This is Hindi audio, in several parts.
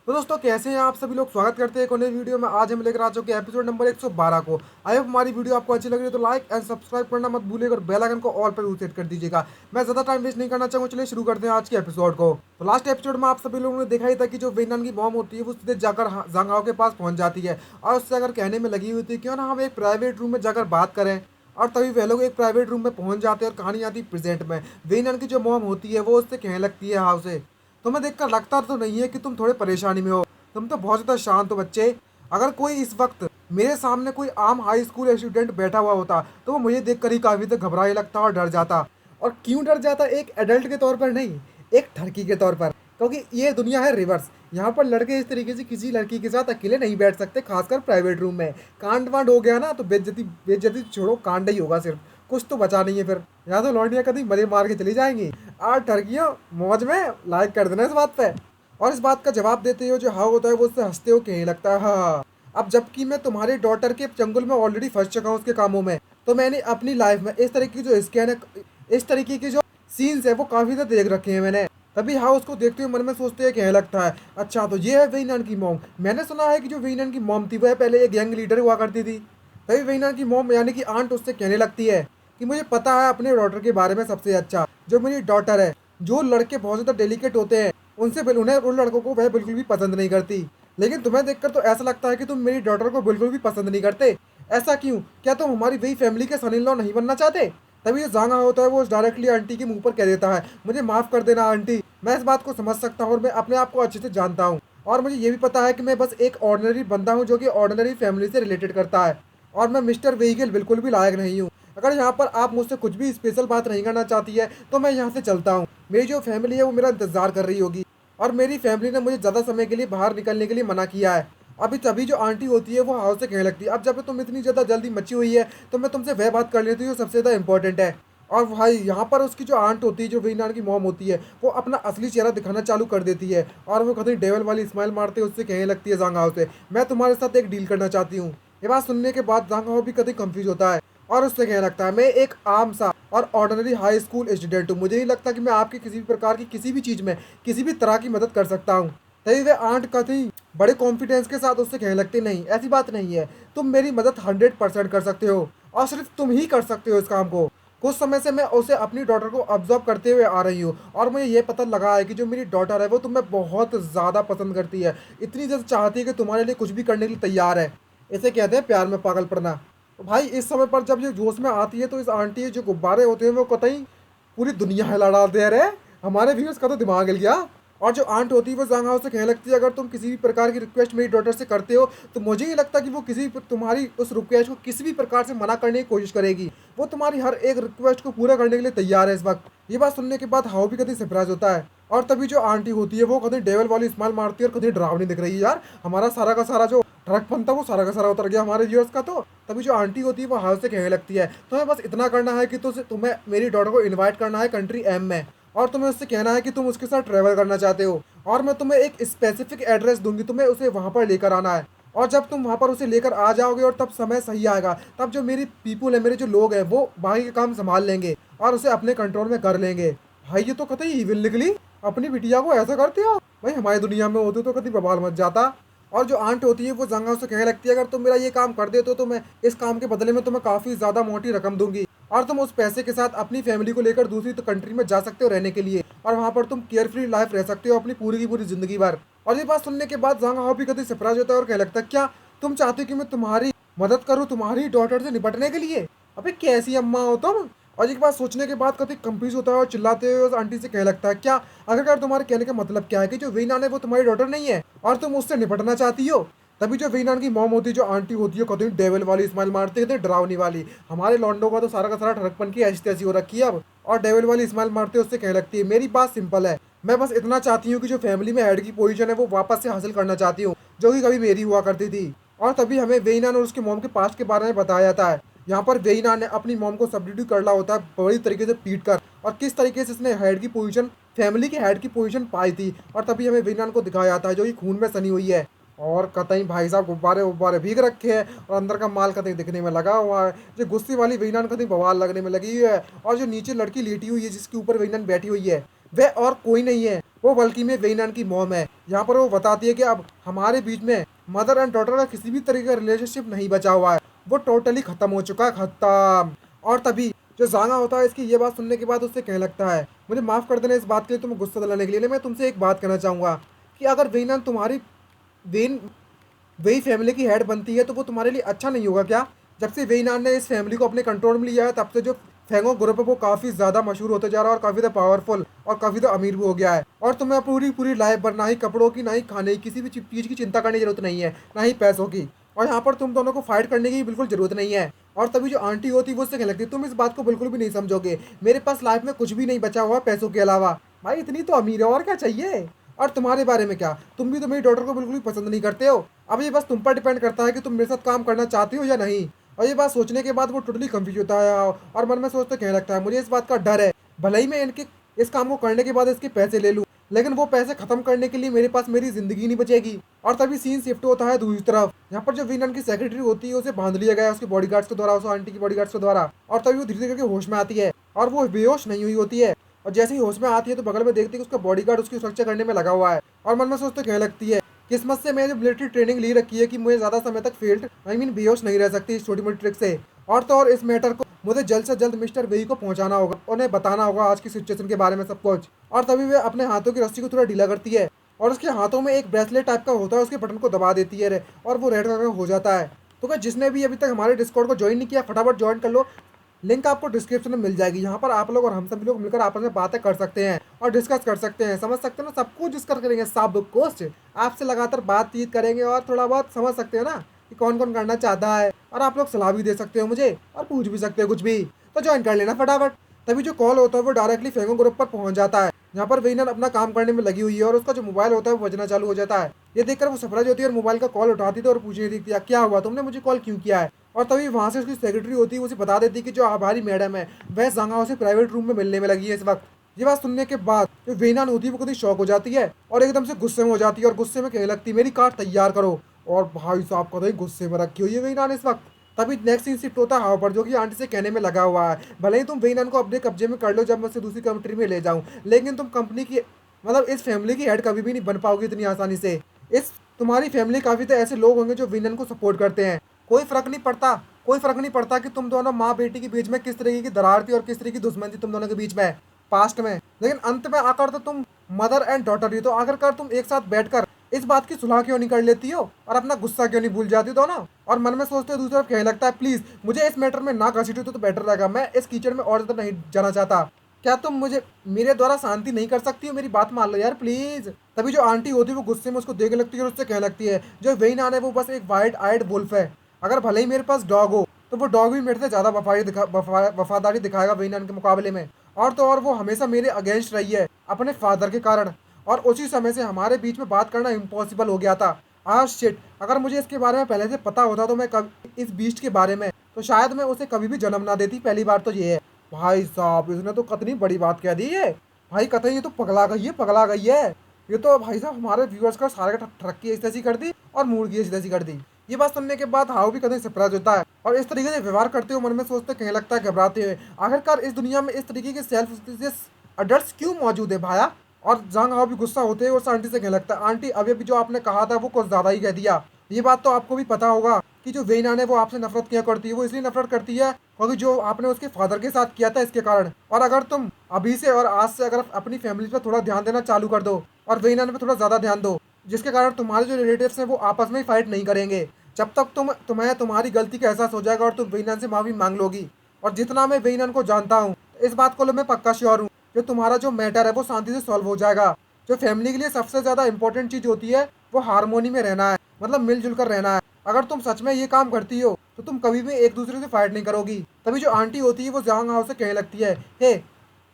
तो दोस्तों कैसे हैं आप सभी लोग। स्वागत करते हैं एक और नई वीडियो में। आज हम लेकर आ चुके हैं एपिसोड नंबर 112 को। आई होप हमारी वीडियो आपको अच्छी लग रही है तो लाइक एंड सब्सक्राइब करना मत भूलिएगा और बेल आइकन को ऑल पर सेट कर दीजिएगा। मैं ज़्यादा टाइम वेस्ट नहीं करना चाहूँगा, चलिए शुरू करते हैं आज के एपिसोड को। तो लास्ट एपिसोड में आप सभी लोगों ने देखा ही था कि जो वेनान की मॉम होती है वो सीधे जाकर जांगाओ के पास पहुंच जाती है और उससे अगर कहने में लगी हुई थी क्यों ना हम एक प्राइवेट रूम में जाकर बात करें। और तभी वे लोग एक प्राइवेट रूम में पहुंच जाते हैं और कहानी आती प्रेजेंट में। वेनान की जो मॉम होती है वो उससे कहने लगती है हाँ उसे, तुम्हें देखकर लगता तो नहीं है कि तुम थोड़े परेशानी में हो, तुम तो बहुत ज़्यादा शांत हो बच्चे। अगर कोई इस वक्त मेरे सामने कोई आम हाई स्कूल स्टूडेंट बैठा हुआ होता तो वो मुझे देखकर ही काफ़ी तक घबराने लगता और डर जाता। और क्यों डर जाता, एक एडल्ट के तौर पर नहीं, एक लड़की के तौर पर। क्योंकि ये दुनिया है रिवर्स। यहाँ पर लड़के इस तरीके से किसी लड़की के साथ अकेले नहीं बैठ सकते, खासकर प्राइवेट रूम में। कांड वांड हो गया ना तो बेइज्जती बेइज्जती छोड़ो, कांड ही होगा सिर्फ, कुछ तो बचा नहीं है फिर। यहाँ तो लौंडियाँ कभी मरे मार के चली जाएंगी। और ठरकियों मौज में लाइक कर देना इस बात पे। और इस बात का जवाब देते हो जो हाँ होता है वो उससे हंसते हो कहने लगता है हाँ। अब जबकि मैं तुम्हारी डॉटर के चंगुल में ऑलरेडी फंस चुका हूँ उसके कामों में, तो मैंने अपनी लाइफ में इस तरीके की जो स्कैन है, इस तरीके की जो सीन्स है वो काफ़ी ज़्यादा देख रखे हैं मैंने। तभी हाँ उसको देखते हुए मन में सोचते हैं कहने लगता है अच्छा तो ये है वेइनन की मॉम। मैंने सुना है कि जो वेइनन की मॉम थी वह पहले एक गैंग लीडर हुआ करती थी। तभी वेइनन की मॉम यानी कि आंट उससे कहने लगती है कि मुझे पता है अपने डॉटर के बारे में सबसे अच्छा। जो मेरी डॉटर है, जो लड़के बहुत ज़्यादा डेलिकेट होते हैं उनसे उन्हें उन लड़कों को वह बिल्कुल भी पसंद नहीं करती। लेकिन तुम्हें देखकर तो ऐसा लगता है कि तुम मेरी डॉटर को बिल्कुल भी पसंद नहीं करते। ऐसा क्यों, क्या तुम हमारी वही फैमिली के सन इन लॉ नहीं बनना चाहते। तभी जो जांगा होता है वो डायरेक्टली आंटी के मुंह पर कह देता है मुझे माफ़ कर देना आंटी, मैं इस बात को समझ सकता हूँ और मैं अपने आप को अच्छे से जानता हूँ। और मुझे ये भी पता है कि मैं बस एक ऑर्डिनरी बंदा हूँ जो कि ऑर्डिनरी फैमिली से रिलेटेड करता है। और मैं मिस्टर व्हीकल बिल्कुल भी लायक नहीं हूँ। अगर यहाँ पर आप मुझसे कुछ भी स्पेशल बात नहीं करना चाहती है तो मैं यहाँ से चलता हूँ। मेरी जो फैमिली है वो मेरा इंतज़ार कर रही होगी और मेरी फैमिली ने मुझे ज़्यादा समय के लिए बाहर निकलने के लिए मना किया है। अभी तभी जो आंटी होती है वो हाउस से कहने लगती है अब जब तुम इतनी ज़्यादा जल्दी मची हुई है तो मैं तुमसे वह बात कर लेती हूँ जो सबसे ज़्यादा इंपॉर्टेंट है। और भाई यहाँ पर उसकी जो आंट होती है, जो वीनान की मॉम होती है, वो अपना असली चेहरा दिखाना चालू कर देती है और वो कहीं डेवल वाली स्माइल मारते हुए उससे कहने लगती है जांगाओ से मैं तुम्हारे साथ एक डील करना चाहती हूँ। ये बात सुनने के बाद जांगाओ भी कभी कंफ्यूज होता है और उससे कहने लगता है मैं एक आम सा और ऑर्डिनरी हाई स्कूल स्टूडेंट हूँ, मुझे नहीं लगता कि मैं आपकी किसी भी प्रकार की किसी भी चीज़ में किसी भी तरह की मदद कर सकता हूँ। तभी वे आंट कभी बड़े कॉन्फिडेंस के साथ उससे कहने लगते नहीं ऐसी बात नहीं है, तुम मेरी मदद 100% कर सकते हो और सिर्फ तुम ही कर सकते हो इस काम को। कुछ समय से मैं उसे अपनी डॉटर को ऑब्जर्व करते हुए आ रही हूँ और मुझे ये पता लगा है कि जो मेरी डॉटर है वो तुम्हें बहुत ज़्यादा पसंद करती है, इतनी ज़्यादा चाहती है कि तुम्हारे लिए कुछ भी करने के लिए तैयार है। इसे कहते हैं प्यार में पागल पड़ना। तो भाई इस समय पर जब ये जोश में आती है तो इस आंटी के जो गुब्बारे होते हैं वो कतई पूरी दुनिया हिला डालते हैं। रे हमारे व्यूअर्स का तो दिमाग हिल गया। और जो आंट होती है वो जांघाओं से कहने लगती है अगर तुम किसी भी प्रकार की रिक्वेस्ट मेरी डॉटर से करते हो तो मुझे नहीं लगता कि वो तुम्हारी उस रिक्वेस्ट को किसी भी प्रकार से मना करने की कोशिश करेगी। वो तुम्हारी हर एक रिक्वेस्ट को पूरा करने के लिए तैयार है इस वक्त। ये बात सुनने के बाद हाउ भी कभी सरप्राइज होता है और तभी जो आंटी होती है वो कभी डेवल वाली स्माइल मारती है और कभी डरावनी दिख रही है। यार हमारा सारा का सारा जो ट्रकपन था वो सारा का सारा उतर गया हमारे व्यूअर्स का। तो तभी जो आंटी होती है वो हाउस से कहने लगती है तुम्हें बस इतना करना है कि तुम्हें मेरी डॉटर को इन्वाइट करना है कंट्री एम में और तुम्हें उससे कहना है कि तुम उसके साथ ट्रैवल करना चाहते हो और मैं तुम्हें एक स्पेसिफिक एड्रेस दूंगी, तुम्हें उसे वहाँ पर लेकर आना है। और जब तुम वहाँ पर उसे लेकर आ जाओगे और तब समय सही आएगा तब जो मेरी पीपुल है, मेरे जो लोग हैं वो बाकी के काम संभाल लेंगे और उसे अपने कंट्रोल में कर लेंगे। भाई ये तो कतई इविल निकली, अपनी बिटिया को ऐसा करते हो। भाई हमारी दुनिया में होते तो कभी बवाल मच जाता। और जो आंट होती है वो जंगा से कहने लगती है अगर तुम मेरा ये काम कर देते हो तो मैं इस काम के बदले में तुम्हें काफ़ी ज़्यादा मोटी रकम दूंगी और तुम उस पैसे के साथ अपनी फैमिली को लेकर दूसरी तो कंट्री में जा सकते हो रहने के लिए और वहाँ पर तुम केयरफ्री लाइफ रह सकते हो अपनी पूरी की पूरी जिंदगी भर। और ये बात सुनने के बाद जांगा भी कभी सरप्राइज होता है और कहने लगता है क्या तुम चाहते हो कि मैं तुम्हारी मदद करूँ तुम्हारी डॉटर से निपटने के लिए। अबे कैसी अम्मा हो तुम। और एक बात सोचने के बाद कभी कंफ्यूज होता है और चिल्लाते हुए उस आंटी से कहने लगता है क्या आखिरकार तुम्हारे कहने का मतलब क्या है कि जो वीना है वो तुम्हारी डॉटर नहीं है और तुम उससे निपटना चाहती हो। तभी जो वीनान की मॉम होती है जो आंटी होती है कभी डेविल वाली स्माइल मारती है डरावनी वाली। हमारे लॉन्डो का तो सारा का सारा ठरकपन की ऐसी तैसी हो रखी है अब। और डेविल वाली स्माइल मारते उससे कहने लगती है मेरी बात सिंपल है, मैं बस इतना चाहती हूँ कि जो फैमिली में हेड की पोजीशन है वो वापस से हासिल करना चाहती हूँ जो कि कभी मेरी हुआ करती थी। और तभी हमें वेइनान और उसके मॉम के पास्ट के बारे में बताया जाता है। यहाँ पर वेइनान ने अपनी मॉम को सब्सिट्यूट करना होता है बड़ी तरीके से पीट कर और किस तरीके से इसने हेड की पोजीशन फैमिली के हेड की पोजीशन पाई थी। और तभी हमें वेइनान को दिखाया जाता है जो कि खून में सनी हुई है और कतई भाई साहब गुब्बारे उब्बारे भीग रखे हैं और अंदर का माल कतई दिखने में लगा हुआ है। जो गुस्से वाली वेइनान कतई बवाल लगने में लगी हुई है और जो नीचे लड़की लेटी हुई है जिसके ऊपर वेइनान बैठी हुई है वह और कोई नहीं है, वो बल्कि में वेइनान की मॉम है। यहाँ पर वो बताती है कि अब हमारे बीच में मदर एंड डॉटर का किसी भी तरीके का रिलेशनशिप नहीं बचा हुआ है, वो टोटली खत्म हो चुका है, खत्म। और तभी जो जांगा होता है इसकी ये बात सुनने के बाद उससे कहने लगता है, मुझे माफ कर देना इस बात के लिए, तुम्हें गुस्सा दिलाने के लिए, लेकिन मैं तुमसे एक बात कहना चाहूंगा कि अगर वेइनान तुम्हारी वेन वही फैमिली की हेड बनती है तो वो तुम्हारे लिए अच्छा नहीं होगा क्या? जब से वेइनान ने इस फैमिली को अपने कंट्रोल में लिया है तब से जो फेंगो ग्रुप है वो काफी ज्यादा मशहूर होते जा रहा है और काफी ज्यादा पावरफुल और काफी ज्यादा अमीर भी हो गया है। और तुम्हें पूरी पूरी लाइफ भर ना ही कपड़ों की, ना ही खाने की, किसी भी चीज की चिंता करने की जरूरत नहीं है, ना ही पैसों की। और यहाँ पर तुम दोनों को फाइट करने की बिल्कुल जरूरत नहीं है। और तभी जो आंटी होती है वो उससे कहने लगती है, तुम इस बात को बिल्कुल भी नहीं समझोगे, मेरे पास लाइफ में कुछ भी नहीं बचा हुआ पैसों के अलावा। भाई इतनी तो अमीर है, और क्या चाहिए? और तुम्हारे बारे में क्या, तुम भी तो मेरी डॉटर को बिल्कुल भी पसंद नहीं करते हो। अब ये बस तुम पर डिपेंड करता है कि तुम मेरे साथ काम करना चाहते हो या नहीं। और ये बात सोचने के बाद वो टोटली कंफ्यूज होता है और मन में सोचते कहने लगता है, मुझे इस बात का डर है, भले ही मैं इनके इस काम को करने के बाद इसके पैसे ले लूँ, लेकिन वो पैसे खत्म करने के लिए मेरे पास मेरी जिंदगी नहीं बचेगी। और तभी सीन शिफ्ट होता है दूसरी तरफ। यहाँ पर जो वेइनान की सेक्रेटरी होती है उसे बांध लिया गया है उसके बॉडीगार्ड्स के द्वारा, उस आंटी की बॉडीगार्ड्स के द्वारा। और तभी वो धीरे धीरे करके होश में आती है और वो बेहोश नहीं हुई होती है। और जैसे ही होश में आती है तो बगल में देखती है कि उसका बॉडीगार्ड उसकी सुरक्षा करने में लगा हुआ है। और मन में सोचते कहने लगती है, किस्मत से मैंने मिलिट्री ट्रेनिंग ली रखी है कि मुझे ज्यादा समय तक फील्ड बेहोश नहीं रह सकती इस छोटी मोटी ट्रिक से। और तो और इस मैटर को मुझे जल्द से जल्द मिस्टर वेई को पहुंचाना होगा, उन्हें बताना होगा आज की सिचुएशन के बारे में सब कुछ। और तभी वे अपने हाथों की रस्सी को थोड़ा ढीला करती है और उसके हाथों में एक ब्रेसलेट टाइप का होता है, उसके बटन को दबा देती है और वो रेड कलर का हो जाता है। तो क्या जिसने भी अभी तक हमारे डिस्कॉर्ड को ज्वाइन नहीं किया फटाफट ज्वाइन कर लो, लिंक आपको डिस्क्रिप्शन में मिल जाएगी। यहाँ पर आप लोग और हम सभी लोग मिलकर आपस में बातें कर सकते हैं और डिस्कस कर सकते हैं, समझ सकते हैं ना, सब कुछ डिस्कस करेंगे, सब कुछ आपसे लगातार बातचीत करेंगे और थोड़ा बहुत समझ सकते हैं ना कि कौन कौन करना चाहता है। और आप लोग सलाह भी दे सकते हो मुझे और पूछ भी सकते हो कुछ भी, तो ज्वाइन कर लेना फटाफट। तभी जो कॉल होता है वो डायरेक्टली फेंगो ग्रुप पर पहुंच जाता है, यहाँ पर वेइनान अपना काम करने में लगी हुई है और उसका जो मोबाइल होता है वो बजना चालू हो जाता है। ये देखकर वो सरप्राइज होती है और मोबाइल का कॉल उठाती थी और पूछने लगती है, क्या हुआ, तुमने मुझे कॉल क्यों किया है? और तभी वहाँ से उसकी सेक्रेटरी होती है, उसे बता देती है कि जो हमारी मैडम है वह जांगा से प्राइवेट रूम में मिलने में लगी है इस वक्त। ये बात सुनने के बाद जो वेइनान होती है वो कभी शॉक हो जाती है और एकदम से गुस्से में हो जाती है और गुस्से में कहने लगती है, मेरी कार तैयार करो। और भाई साहब कतई गुस्से में रखी हुई है वेइनान इस वक्त। तभी नेक्स्ट सीन शिफ्ट होता है हाव पर, जो कि आंटी से कहने में लगा हुआ है, भले ही तुम वेइनान को अपने कब्जे में कर लो जब मैं उसे दूसरी कंट्री में ले जाऊं, लेकिन तुम कंपनी की इस फैमिली की हेड कभी भी नहीं बन पाओगी इतनी आसानी से। इस तुम्हारी फैमिली काफी तो ऐसे लोग होंगे जो वेइनान को सपोर्ट करते हैं, कोई फर्क नहीं पड़ता, कोई फर्क नहीं पड़ता कि तुम दोनों माँ बेटी के बीच में किस तरीके की दरार थी और किस तरीके की दुश्मनी थी तुम दोनों के बीच में पास्ट में, लेकिन अंत में आकर तो तुम मदर एंड डॉटर ही, तो आखिरकार तुम एक साथ बैठकर इस बात की सुलह क्यों नहीं कर लेती हो और अपना गुस्सा क्यों नहीं भूल जाती दोनों? और मन में सोचते हो दूसरी तरफ कहने लगता है, प्लीज मुझे इस मैटर में ना घसीटो तो बेटर रहेगा, मैं इस कीचड़ में और ज्यादा नहीं जाना चाहता, क्या तुम मुझे मेरे द्वारा शांति नहीं कर सकती हो, मेरी बात मान लो यार प्लीज। तभी जो आंटी होती है वो गुस्से में उसको देखने लगती है और उससे कहने लगती है, जो वेइनान है वो बस एक वाइट आइड वुल्फ है, अगर भले ही मेरे पास डॉग हो तो वो डॉग भी मेरे से ज्यादा वफादारी दिखाएगा वेइनान के मुकाबले में। और तो और वो हमेशा मेरे अगेंस्ट रही है अपने फादर के कारण, और उसी समय से हमारे बीच में बात करना इम्पॉसिबल हो गया था। आज शिट, अगर मुझे इसके बारे में पहले से पता होता तो मैं कभी इस बीस्ट के बारे में तो शायद मैं उसे कभी भी जन्म ना देती, पहली बार तो ये है। भाई साहब इसने तो कितनी बड़ी बात कह दी है, भाई कतई ये तो पगला गई है, पगला गई है ये तो। भाई साहब हमारे व्यूअर्स का सारे का तरक्की ऐसी तैसी कर दी और मूड की ऐसी तैसी कर दी। ये बात सुनने के बाद हाउ भी कतई सरप्राइज होता है और इस तरीके से व्यवहार करते हुए मन में सोचते कहने लगता है घबराते हुए, आखिरकार इस दुनिया में इस तरीके के सेल्फ अडल्ट क्यों मौजूद है भाया। और जांग हाउ भी गुस्सा होते हैं और आंटी से कहने लगता है, आंटी अभी अभी जो आपने कहा था वो कुछ ज्यादा ही कह दिया। ये बात तो आपको भी पता होगा कि जो वेइनान है वो आपसे नफरत किया करती है, वो इसलिए नफरत करती है क्योंकि जो आपने उसके फादर के साथ किया था इसके कारण। और अगर तुम अभी से और आज से अगर अपनी फैमिली पर थोड़ा ध्यान देना चालू कर दो और वेइनान पे थोड़ा ज्यादा ध्यान दो, जिसके कारण तुम्हारे जो रिलेटिव्स हैं वो आपस में ही फाइट नहीं करेंगे, जब तक तुम्हें तुम्हारी गलती का एहसास हो जाएगा और तुम वेइनान से माफी मांग लोगी। और जितना मैं वेइनान को जानता हूँ इस बात को मैं पक्का श्योर हूँ, जो तुम्हारा जो मैटर है वो शांति से सॉल्व हो जाएगा। जो फैमिली के लिए सबसे ज्यादा इंपॉर्टेंट चीज होती है वो हारमोनी में रहना है, मतलब मिलजुल कर रहना है। अगर तुम सच में ये काम करती हो तो तुम कभी भी एक दूसरे से फाइट नहीं करोगी। तभी जो आंटी होती है वो जांग हाउ से कहने लगती है, हे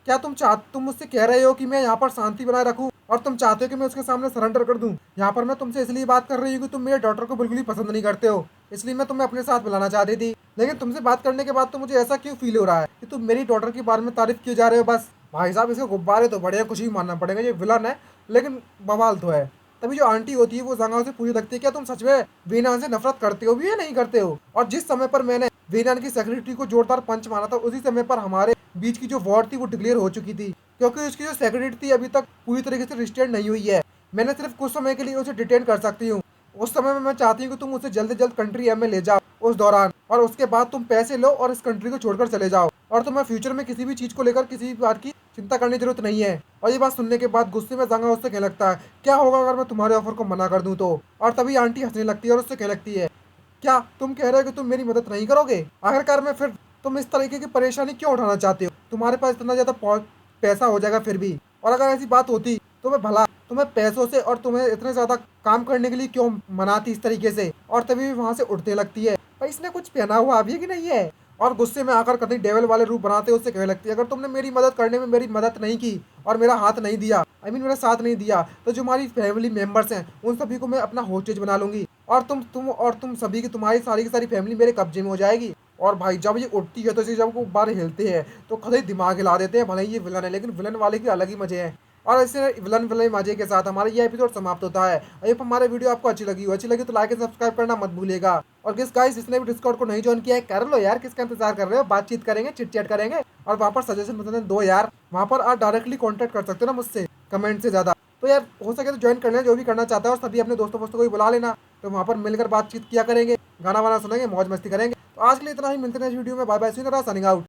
क्या तुम मुझसे कह रहे हो कि मैं यहाँ पर शांति बनाए रखूं और तुम चाहते हो कि मैं उसके सामने सरेंडर कर दूं? यहाँ पर मैं तुमसे इसलिए बात कर रही हूँ कि तुम मेरे डॉटर को बिल्कुल ही पसंद नहीं करते हो, इसलिए मैं तुम्हें अपने साथ बुलाना चाहती थी। लेकिन तुमसे बात करने के बाद तो मुझे ऐसा क्यों फील हो रहा है कि तुम मेरी डॉटर के बारे में तारीफ किए जा रहे हो बस। भाई साहब इसके गुब्बारे तो बड़े हैं, कुछ भी मानना पड़ेगा, ये विलन है लेकिन बवाल तो है। तभी जो आंटी होती है वो जांगा से पूछने लगती है, क्या तुम सच में वेइनान से नफरत करते हो भी या नहीं करते हो? और जिस समय पर मैंने वेइनान की सेक्रेटरी को जोरदार पंच मारा था उसी समय पर हमारे बीच की जो वॉर थी वो डिक्लेयर हो चुकी थी, क्योंकि उसकी जो सिक्योरिटी थी अभी तक पूरी तरीके से रिस्टेट नहीं हुई है। मैंने सिर्फ कुछ समय के लिए उसे डिटेन कर सकती हूँ। उस समय में मैं चाहती हूँ कि तुम उसे जल्द से जल्द कंट्री एम में ले जाओ उस दौरान, और उसके बाद तुम पैसे लो और इस कंट्री को छोड़कर चले जाओ, और तुम्हें फ्यूचर में किसी भी चीज़ को लेकर किसी भी बात की चिंता करने की जरूरत नहीं है। और ये बात सुनने के बाद गुस्से में जांगा उससे कहने लगता है, क्या होगा अगर मैं तुम्हारे ऑफर को मना कर दूं तो? और तभी आंटी हंसने लगती है और उससे कहने लगती है, क्या तुम कह रहे हो कि तुम मेरी मदद नहीं करोगे? आखिरकार में फिर तुम इस तरीके की परेशानी क्यों उठाना चाहते हो? तुम्हारे पास इतना ज़्यादा पैसा हो जाएगा फिर भी, और अगर ऐसी बात होती तो मैं भला तुम्हें पैसों से और तुम्हें इतने ज़्यादा काम करने के लिए क्यों मनाती इस तरीके से? और तभी भी वहाँ से उठने लगती है। पर इसने कुछ पहना हुआ अभी है कि नहीं है? और गुस्से में आकर कतई डेविल वाले रूप बनाते उससे कहने लगती है, अगर तुमने मेरी मदद करने में मेरी मदद नहीं की और मेरा हाथ नहीं दिया, मेरा साथ नहीं दिया, तो जो हमारी फैमिली मेंबर्स हैं उन सभी को मैं अपना होस्टेज बना लूंगी, और तुम सभी की तुम्हारी सारी की सारी फैमिली मेरे कब्जे में हो जाएगी। और भाई जब ये उठती है तो इसे जब वो बार हिलते हैं तो कतई दिमाग हिला देते हैं। भले ही ये विलन है लेकिन विलन वाले के अलग ही मजे हैं। और ऐसे विलन विलन मजे के साथ हमारा ये एपिसोड समाप्त होता है। अगर हमारे वीडियो आपको अच्छी लगी तो लाइक एंड सब्सक्राइब करना मत भूलिएगा। और गाइस जिसने भी डिस्कॉर्ड को नहीं ज्वाइन किया है कर लो यार, किसका इंतजार कर रहे हो? बातचीत करेंगे, चिट चैट करेंगे, और वहाँ पर सजेशन बताने दो यार। वहाँ पर आप डायरेक्टली कॉन्टैक्ट कर सकते हो ना मुझसे कमेंट से ज़्यादा। तो यार हो सके तो ज्वाइन कर लेना जो भी करना चाहता है, और सभी अपने दोस्तों को भी बुला लेना, तो वहाँ पर मिलकर बातचीत किया करेंगे, गाना वाना सुनेंगे, मौज मस्ती करेंगे। तो आज के लिए इतना ही, मिलते हैं इस वीडियो में। Bye bye, see you, signing out.